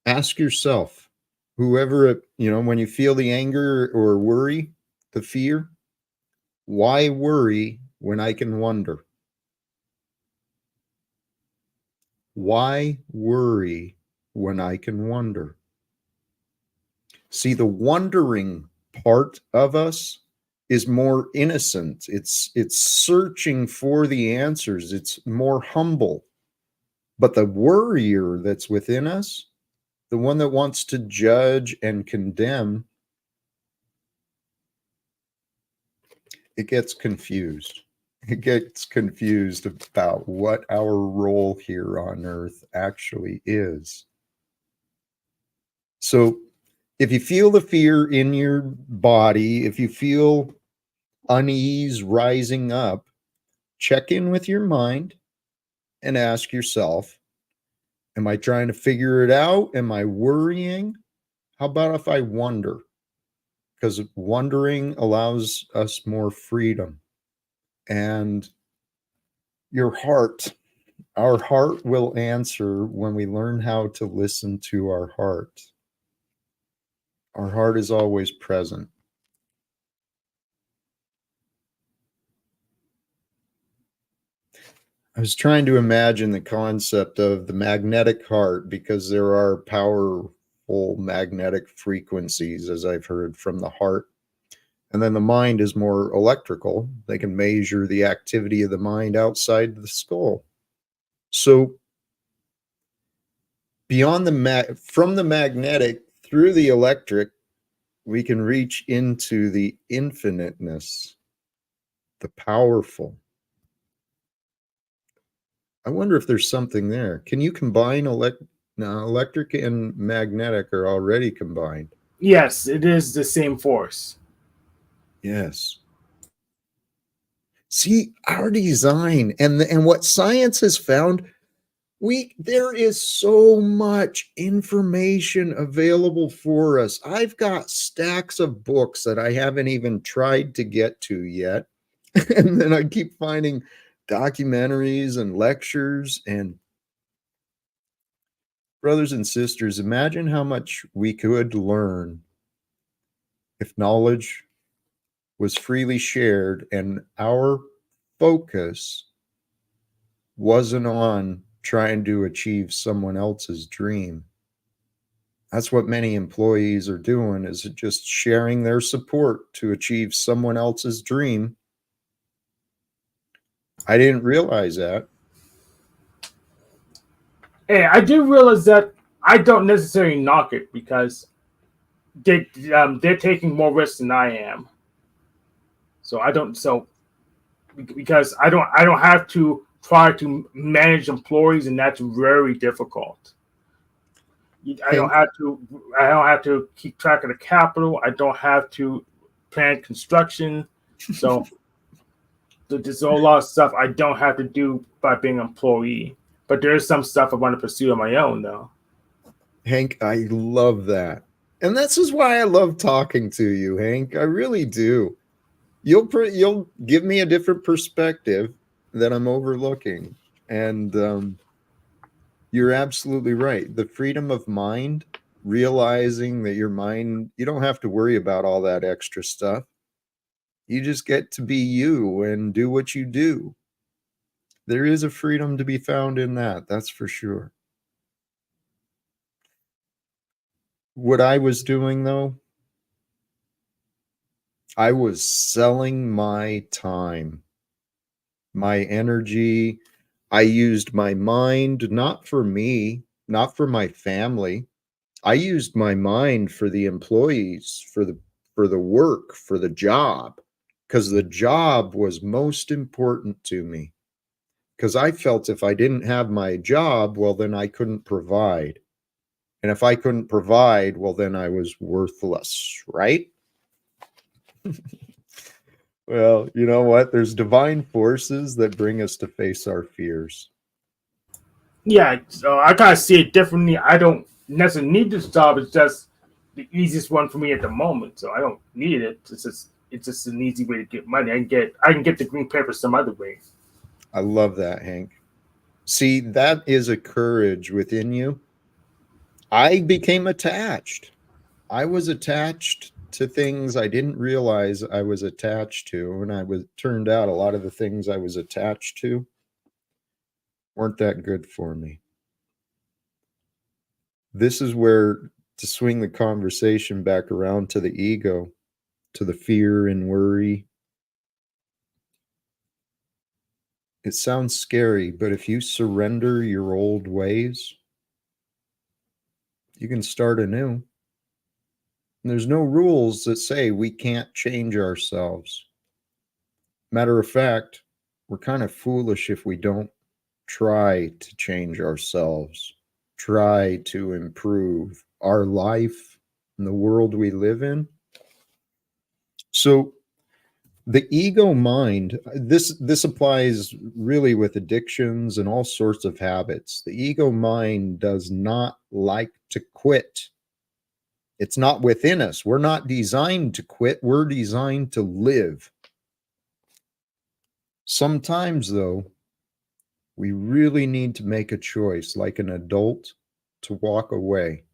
Ask yourself, when you feel the anger or worry, the fear, why worry when I can wonder? Why worry when I can wonder? See, the wondering part of us is more innocent. It's searching for the answers. It's more humble. But the worrier that's within us, the one that wants to judge and condemn, it gets confused. It gets confused about what our role here on earth actually is. So if you feel the fear in your body, if you feel unease rising up, check in with your mind and ask yourself, am I trying to figure it out? Am I worrying? How about if I wonder? Because wondering allows us more freedom. And our heart will answer when we learn how to listen to our heart. Our heart is always present. I was trying to imagine the concept of the magnetic heart, because there are powerful magnetic frequencies, as I've heard, from the heart. And then the mind is more electrical. They can measure the activity of the mind outside the skull. So beyond from the magnetic through the electric, we can reach into the infiniteness, the powerful. I wonder if there's something there. Can you combine electric and magnetic are already combined? Yes, it is the same force. Yes. See, our design and what science has found, there is so much information available for us. I've got stacks of books that I haven't even tried to get to yet. And then I keep finding documentaries and lectures, and Brothers and sisters, imagine how much we could learn if knowledge was freely shared and our focus wasn't on trying to achieve someone else's dream. That's what many employees are doing, is just sharing their support to achieve someone else's dream. I didn't realize that. Hey, I do realize that I don't necessarily knock it because they're taking more risks than I am. So I don't. So because I don't have to try to manage employees, and that's very difficult. I don't have to. I don't have to keep track of the capital. I don't have to plan construction. So there's a lot of stuff I don't have to do by being an employee. But there is some stuff I want to pursue on my own, though. Hank, I love that. And this is why I love talking to you, Hank. I really do. You'll give me a different perspective that I'm overlooking. And you're absolutely right. The freedom of mind, realizing that your mind, you don't have to worry about all that extra stuff. You just get to be you and do what you do. There is a freedom to be found in that, that's for sure. What I was doing, though, I was selling my time, my energy. I used my mind, not for me, not for my family. I used my mind for the employees, for the work, for the job, because the job was most important to me. Because I felt if I didn't have my job, well, then I couldn't provide. And if I couldn't provide, well, then I was worthless, right? Well, you know what? There's divine forces that bring us to face our fears. Yeah, so I kind of see it differently. I don't necessarily need this job. It's just the easiest one for me at the moment. So I don't need it. It's just an easy way to get money. I can get the green paper some other way. I love that, Hank. See, that is a courage within you. I became attached. I was attached to things I didn't realize I was attached to, and turned out a lot of the things I was attached to weren't that good for me. This is where, to swing the conversation back around to the ego, to the fear and worry. It sounds scary, but if you surrender your old ways, you can start anew. And there's no rules that say we can't change ourselves. Matter of fact, we're kind of foolish if we don't try to change ourselves, try to improve our life and the world we live in. So the ego mind, this applies really with addictions and all sorts of habits. The ego mind does not like to quit. It's not within us. We're not designed to quit. We're designed to live. Sometimes, though, we really need to make a choice, like an adult, to walk away.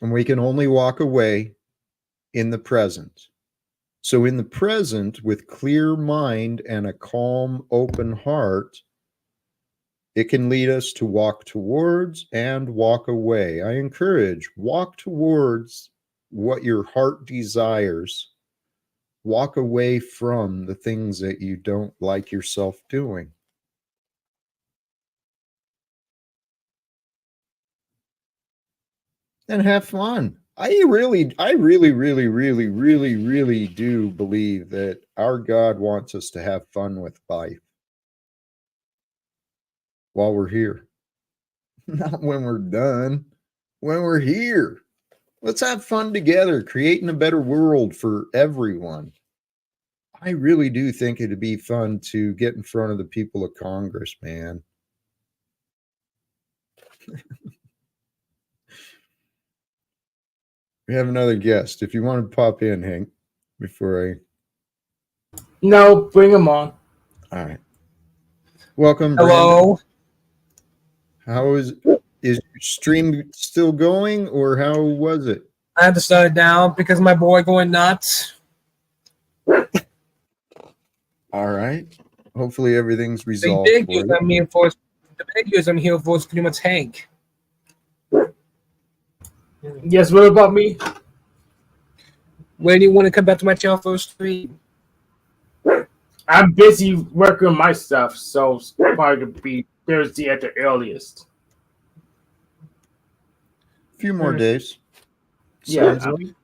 And we can only walk away in the present. So in the present, with clear mind and a calm, open heart, it can lead us to walk towards and walk away. I encourage, walk towards what your heart desires. Walk away from the things that you don't like yourself doing. And have fun. I really do believe that our God wants us to have fun with life while we're here. Not when we're done, when we're here. Let's have fun together, creating a better world for everyone. I really do think it'd be fun to get in front of the people of Congress, man. We have another guest. If you want to pop in, Hank, before I... No, bring him on. All right. Welcome, Hello. Brandon. Is your stream still going, or how was it? I had to shut it down because my boy going nuts. All right. Hopefully everything's The resolved big for news you. I'm here for. The big news I'm here for is pretty much Hank. Yes, what about me? When do you want to come back to my channel for a stream? I'm busy working on my stuff, so it's probably to be Thursday at the earliest. A few more days. Yeah. Sounds like.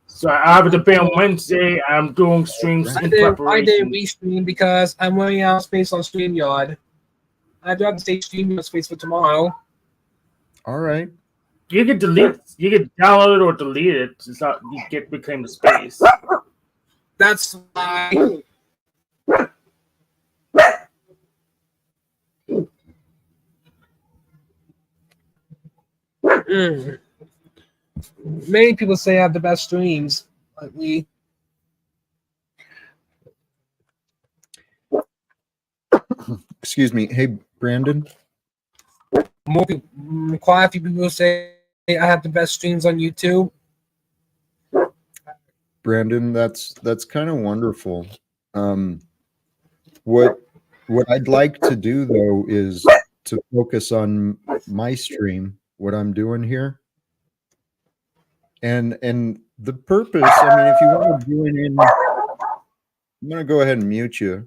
So I have to be on Wednesday. I'm doing streams in I didn't preparation. restream because I'm running out of space on StreamYard. I'd rather save StreamYard space for tomorrow. All right. You can delete, you can download it or delete it. It's not you get reclaim the space. That's why. Mm. Many people say I have the best streams. Like me. Excuse me. Hey, Brandon. More people, quite a few people say I have the best streams on YouTube. Brandon, that's kind of wonderful. What I'd like to do though is to focus on my stream, what I'm doing here. And the purpose, I mean, if you want to join in, I'm gonna go ahead and mute you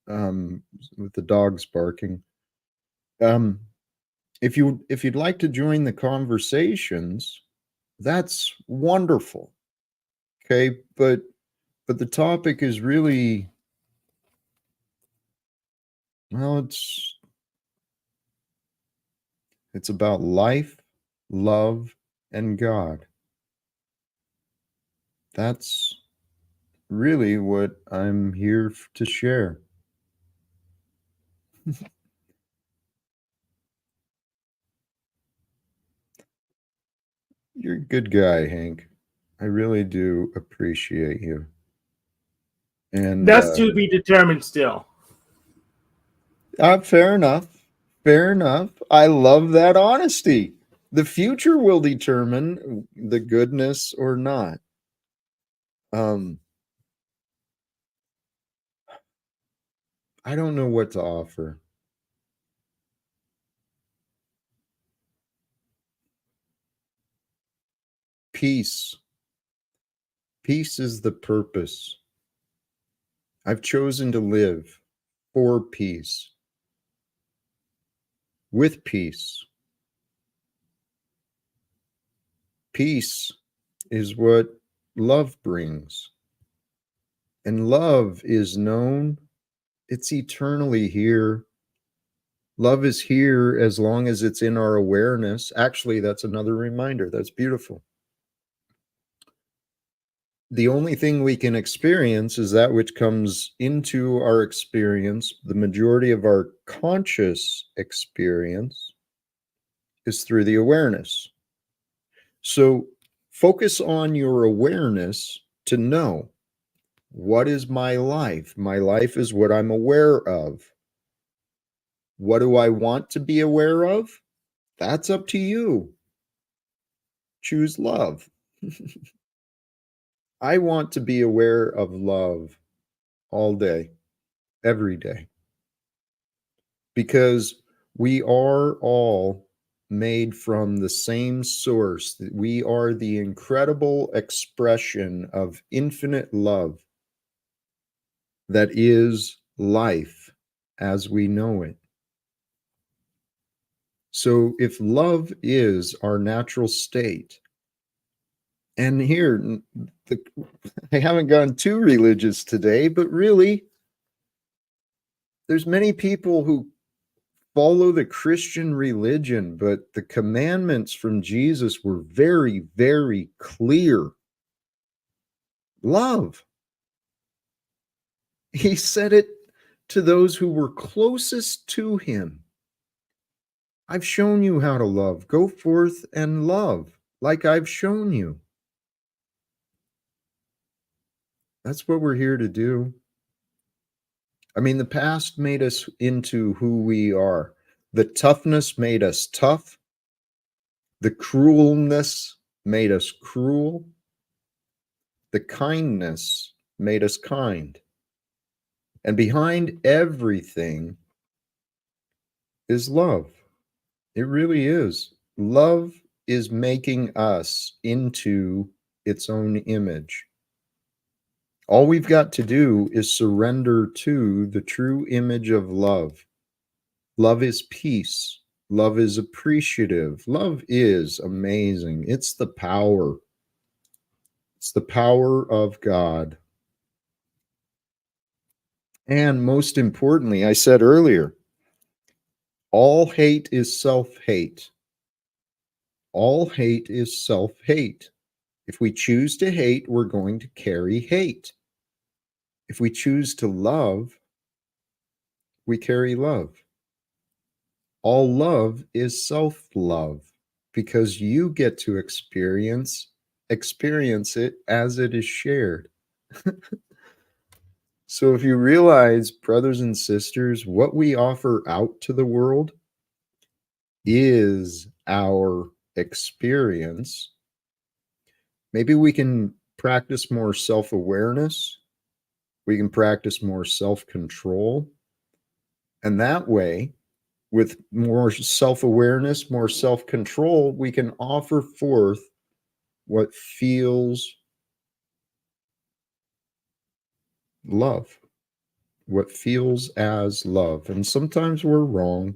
with the dogs barking. If you'd like to join the conversations, that's wonderful. Okay, but the topic is really, well, it's about life, love, and God. That's really what I'm here to share. You're a good guy, Hank. I really do appreciate you. And That's to be determined still. fair enough. Fair enough. I love that honesty. The future will determine the goodness or not. I don't know what to offer. Peace. Peace is the purpose. I've chosen to live for peace, with peace. Peace is what love brings. And love is known, it's eternally here. Love is here as long as it's in our awareness. Actually, that's another reminder. That's beautiful. The only thing we can experience is that which comes into our experience. The majority of our conscious experience is through the awareness. So focus on your awareness to know, what is my life? My life is what I'm aware of. What do I want to be aware of? That's up to you. Choose love. I want to be aware of love all day, every day, because we are all made from the same source. We are the incredible expression of infinite love that is life as we know it. So if love is our natural state, and here, I haven't gone too religious today, but really, there's many people who follow the Christian religion, but the commandments from Jesus were very, very clear. Love. He said it to those who were closest to him. I've shown you how to love. Go forth and love like I've shown you. That's what we're here to do. I mean, the past made us into who we are. The toughness made us tough. The cruelness made us cruel. The kindness made us kind. And behind everything is love. It really is. Love is making us into its own image. All we've got to do is surrender to the true image of love. Love is peace. Love is appreciative. Love is amazing. It's the power. It's the power of God. And most importantly, I said earlier, all hate is self-hate. All hate is self-hate. If we choose to hate, we're going to carry hate. If we choose to love, we carry love. All love is self-love because you get to experience it as it is shared. So if you realize, brothers and sisters, what we offer out to the world is our experience, maybe we can practice more self-awareness. We can practice more self-control. And that way, with more self-awareness, more self-control, we can offer forth what feels love, what feels as love. And sometimes we're wrong.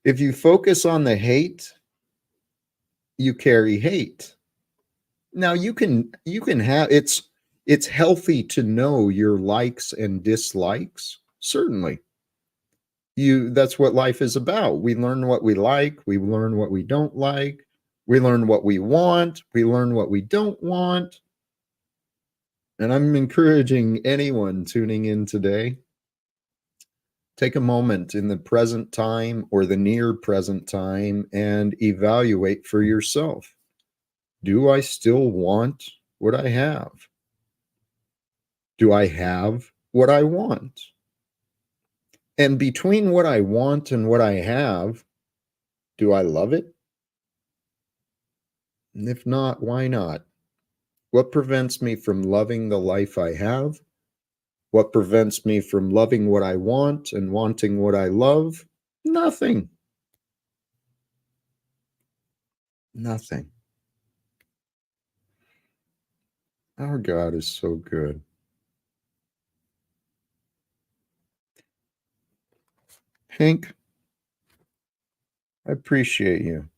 If you focus on the hate, you carry hate. Now you can have, it's healthy to know your likes and dislikes. Certainly. That's what life is about. We learn what we like, we learn what we don't like, we learn what we want, we learn what we don't want. And I'm encouraging anyone tuning in today, take a moment in the present time or the near present time and evaluate for yourself. Do I still want what I have? Do I have what I want? And between what I want and what I have, do I love it? And if not, why not? What prevents me from loving the life I have? What prevents me from loving what I want and wanting what I love? Nothing. Nothing. Our God is so good. Hank, I appreciate you.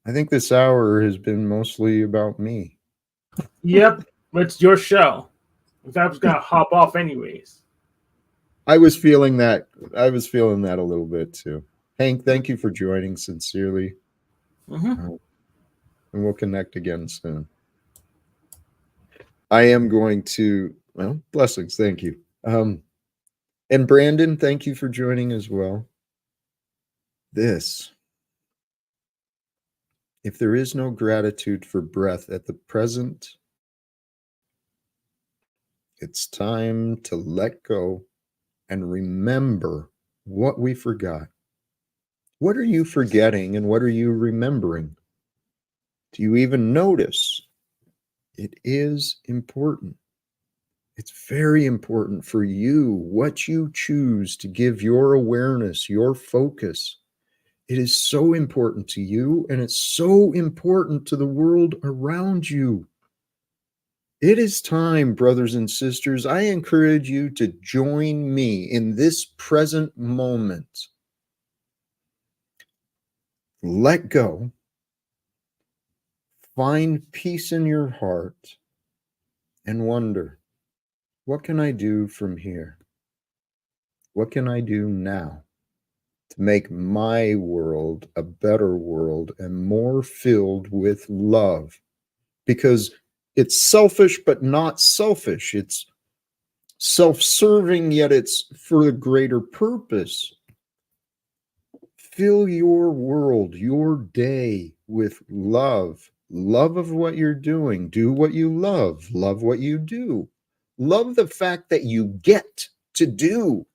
I think this hour has been mostly about me. Yep, it's your show. I was gonna hop off anyways. I was feeling that. I was feeling that a little bit too. Hank, thank you for joining sincerely. Mm-hmm. And we'll connect again soon. I am going to, well, blessings. Thank you. And Brandon, thank you for joining as well. If there is no gratitude for breath at the present, it's time to let go and remember what we forgot. What are you forgetting and what are you remembering? Do you even notice? It is important. It's very important for you, what you choose to give your awareness, your focus. It is so important to you, and it's so important to the world around you. It is time, brothers and sisters. I encourage you to join me in this present moment. Let go. Find peace in your heart and wonder, what can I do from here? What can I do now to make my world a better world and more filled with love? Because it's selfish, but not selfish. It's self-serving, yet it's for a greater purpose. Fill your world, your day with love. Love of what you're doing. Do what you love. Love what you do. Love the fact that you get to do.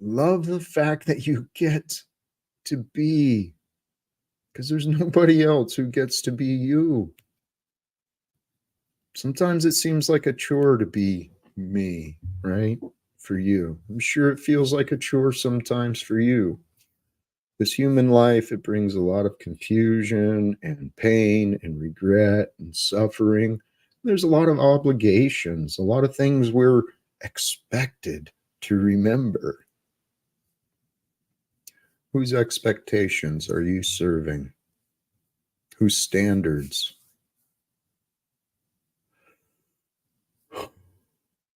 Love the fact that you get to be, because there's nobody else who gets to be you. Sometimes it seems like a chore to be me, right? For you. I'm sure it feels like a chore sometimes for you. This human life, it brings a lot of confusion and pain and regret and suffering. There's a lot of obligations, a lot of things we're expected to remember. Whose expectations are you serving? Whose standards?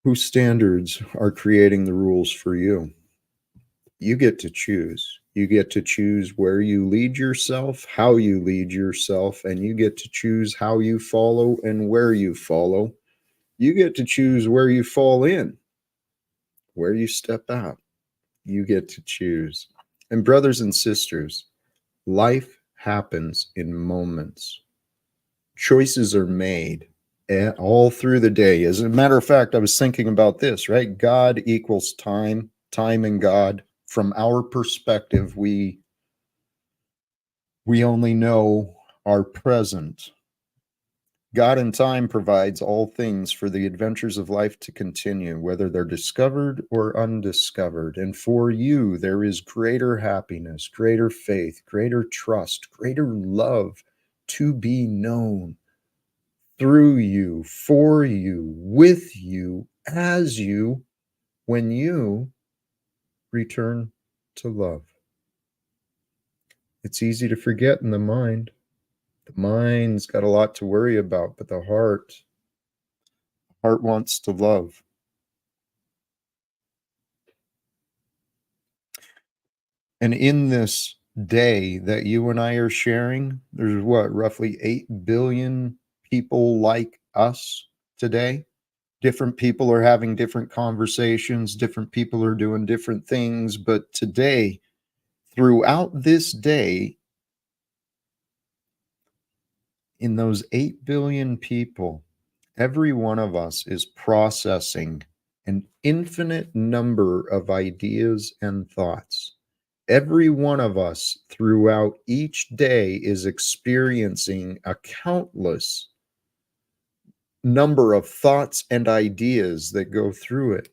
Whose standards are creating the rules for you? You get to choose. You get to choose where you lead yourself, how you lead yourself, and you get to choose how you follow and where you follow. You get to choose where you fall in, where you step out. You get to choose. And brothers and sisters, life happens in moments. Choices are made all through the day. As a matter of fact, I was thinking about this, right? God equals time, time and God. From our perspective, we only know our present. God and time provides all things for the adventures of life to continue, whether they're discovered or undiscovered. And for you, there is greater happiness, greater faith, greater trust, greater love to be known through you, for you, with you, as you, when you return to love. It's easy to forget in the mind. The mind's got a lot to worry about, but the heart wants to love. And in this day that you and I are sharing, there's roughly 8 billion people like us today. Different people are having different conversations, different people are doing different things, but today, throughout this day, in those 8 billion people, every one of us is processing an infinite number of ideas and thoughts. Every one of us throughout each day is experiencing a countless number of thoughts and ideas that go through it.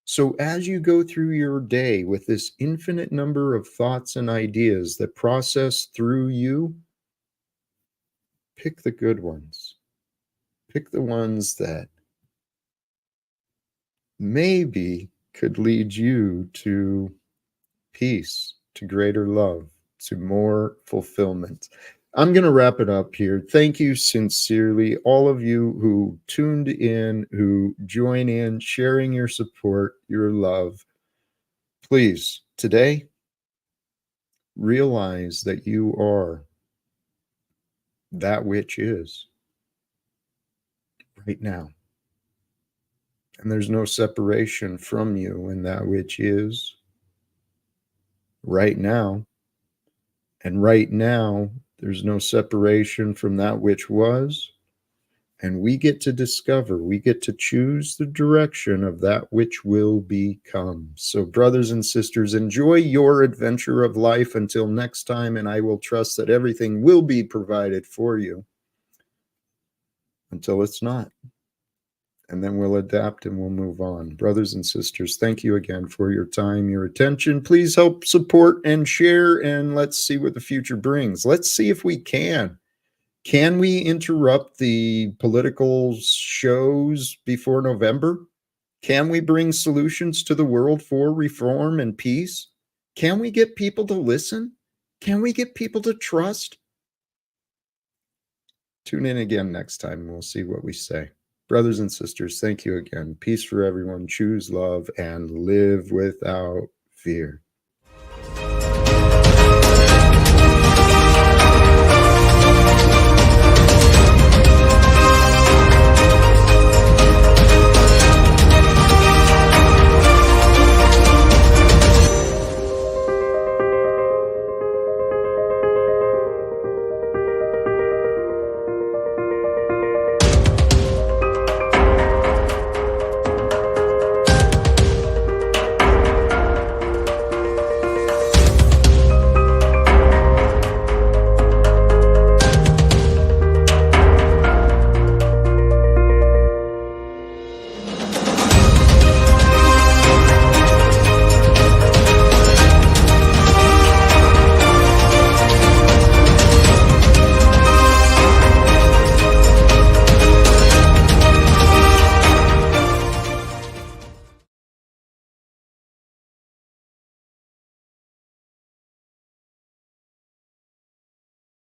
So as you go through your day with this infinite number of thoughts and ideas that process through you, pick the good ones. Pick the ones that maybe could lead you to peace, to greater love, to more fulfillment. I'm going to wrap it up here. Thank you sincerely, all of you who tuned in, who join in, sharing your support, your love. Please, today, realize that you are that which is right now. And there's no separation from you in that which is right now. And right now, there's no separation from that which was. And we get to discover, we get to choose the direction of that which will become. So, brothers and sisters, enjoy your adventure of life until next time, and I will trust that everything will be provided for you until it's not. And then we'll adapt and we'll move on. Brothers and sisters, thank you again for your time, your attention. Please help support and share, and let's see what the future brings. Let's see if we can. Can we interrupt the political shows before November? Can we bring solutions to the world for reform and peace? Can we get people to listen? Can we get people to trust? Tune in again next time and we'll see what we say. Brothers and sisters, thank you again. Peace for everyone. Choose love and live without fear.